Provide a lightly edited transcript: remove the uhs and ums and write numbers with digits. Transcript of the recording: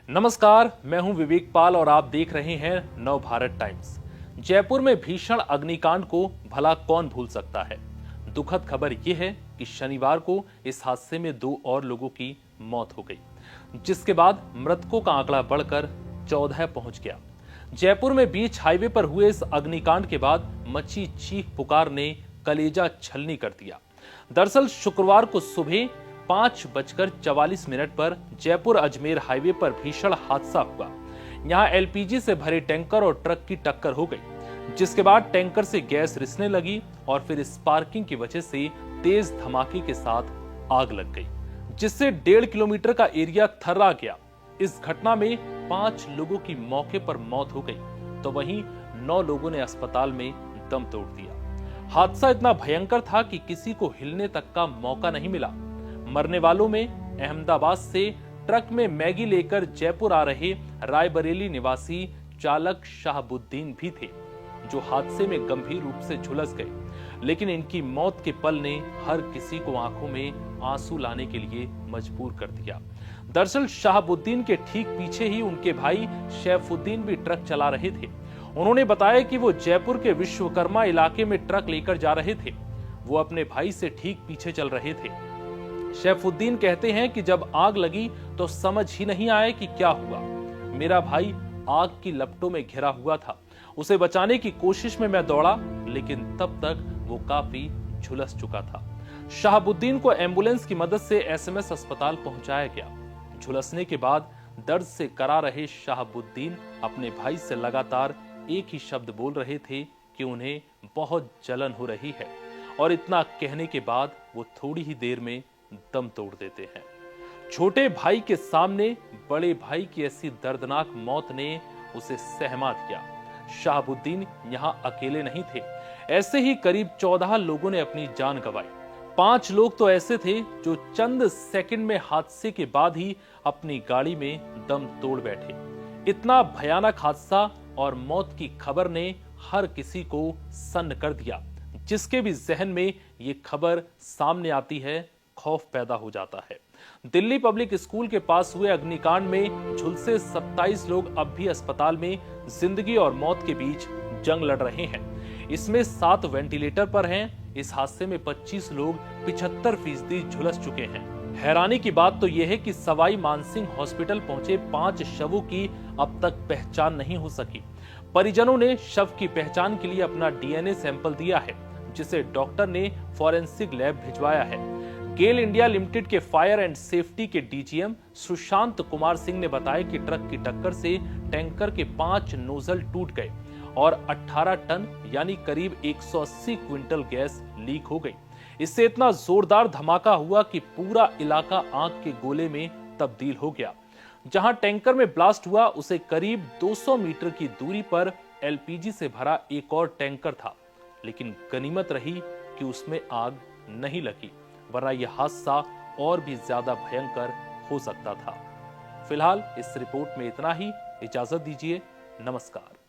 नमस्कार, मैं हूं विवेक पाल और आप देख रहे हैं नव भारत टाइम्स। जयपुर में भीषण अग्निकांड को भला कौन भूल सकता है। दुखद खबर यह है कि शनिवार को इस हादसे में 2 और लोगों की मौत हो गई, जिसके बाद मृतकों का आंकड़ा बढ़कर 14 पहुंच गया। जयपुर में बीच हाईवे पर हुए इस अग्निकांड के बाद मची चीख पुकार ने कलेजा छलनी कर दिया। दरअसल शुक्रवार को सुबह 5:44 पर जयपुर अजमेर हाईवे पर भीषण हादसा हुआ। यहां एलपीजी से भरे टैंकर और ट्रक की टक्कर हो गई, जिसके बाद टैंकर से गैस रिसने लगी और फिर स्पार्किंग की वजह से तेज धमाके के साथ आग लग गई, जिससे 1.5 किलोमीटर का एरिया थर्रा गया। इस घटना में 5 लोगों की मौके पर मौत हो गई, तो वहीं 9 लोगों ने अस्पताल में दम तोड़ दिया। हादसा इतना भयंकर था कि किसी को हिलने तक का मौका नहीं मिला। मरने वालों में अहमदाबाद से ट्रक में मैगी लेकर जयपुर आ रहे रायबरेली निवासी चालक शाहबुद्दीन भी थे, जो हादसे में गंभीर रूप से झुलस गए। लेकिन इनकी मौत के पल ने हर किसी को आंखों में आंसू लाने के लिए मजबूर कर दिया। दरअसल शाहबुद्दीन के ठीक पीछे ही उनके भाई शैफुद्दीन भी ट्रक चला रहे थे। उन्होंने बताया कि वो जयपुर के विश्वकर्मा इलाके में ट्रक लेकर जा रहे थे। वो अपने भाई से ठीक पीछे चल रहे थे। शैफुद्दीन कहते हैं कि जब आग लगी तो समझ ही नहीं आया कि क्या हुआ। मेरा भाई आग की लपटों में घिरा हुआ था। उसे बचाने की कोशिश में मैं दौड़ा, लेकिन तब तक वो काफी झुलस चुका था। शाहबुद्दीन को एम्बुलेंस की मदद से एसएमएस अस्पताल पहुंचाया गया। झुलसने के बाद दर्द से करा रहे शाहबुद्दीन अपने भाई से लगातार एक ही शब्द बोल रहे थे कि उन्हें बहुत जलन हो रही है, और इतना कहने के बाद वो थोड़ी ही देर में दम तोड़ देते हैं। छोटे भाई के सामने बड़े भाई की ऐसी दर्दनाक मौत ने उसे सहमा दिया। शाहबुद्दीन यहां अकेले नहीं थे। ऐसे ही करीब 14 लोगों ने अपनी जान गंवाई। 5 लोग तो ऐसे थे जो चंद सेकंड में हादसे के बाद ही अपनी गाड़ी में दम तोड़ बैठे। इतना भयानक हादसा और मौत की खबर ने हर किसी को सन्न कर दिया। जिसके भी जहन में ये खबर सामने आती है, खौफ पैदा हो जाता है। दिल्ली पब्लिक स्कूल के पास हुए अग्निकांड में झुलसे 27 लोग अब भी अस्पताल में जिंदगी और मौत के बीच जंग लड़ रहे हैं। इसमें 7 वेंटिलेटर पर हैं। इस हादसे में 25 लोग 75% झुलस चुके हैं। हैरानी की बात तो यह है कि सवाई मानसिंह हॉस्पिटल पहुंचे 5 शवों की अब तक पहचान नहीं हो सकी। परिजनों ने शव की पहचान के लिए अपना डीएनए सैंपल दिया है, जिसे डॉक्टर ने फॉरेंसिक लैब भिजवाया है। गेल इंडिया लिमिटेड के फायर एंड सेफ्टी के डीजीएम सुशांत कुमार सिंह ने बताया कि ट्रक की टक्कर से टैंकर के 5 नोजल टूट गए और 18 टन यानी करीब 180 क्विंटल गैस लीक हो गई। इससे इतना जोरदार धमाका हुआ कि पूरा इलाका आग के गोले में तब्दील हो गया। जहां टैंकर में ब्लास्ट हुआ, उसे करीब 200 मीटर की दूरी पर एलपीजी से भरा एक और टैंकर था, लेकिन गनीमत रही कि उसमें आग नहीं लगी, वरना यह हादसा और भी ज्यादा भयंकर हो सकता था। फिलहाल इस रिपोर्ट में इतना ही। इजाजत दीजिए। नमस्कार।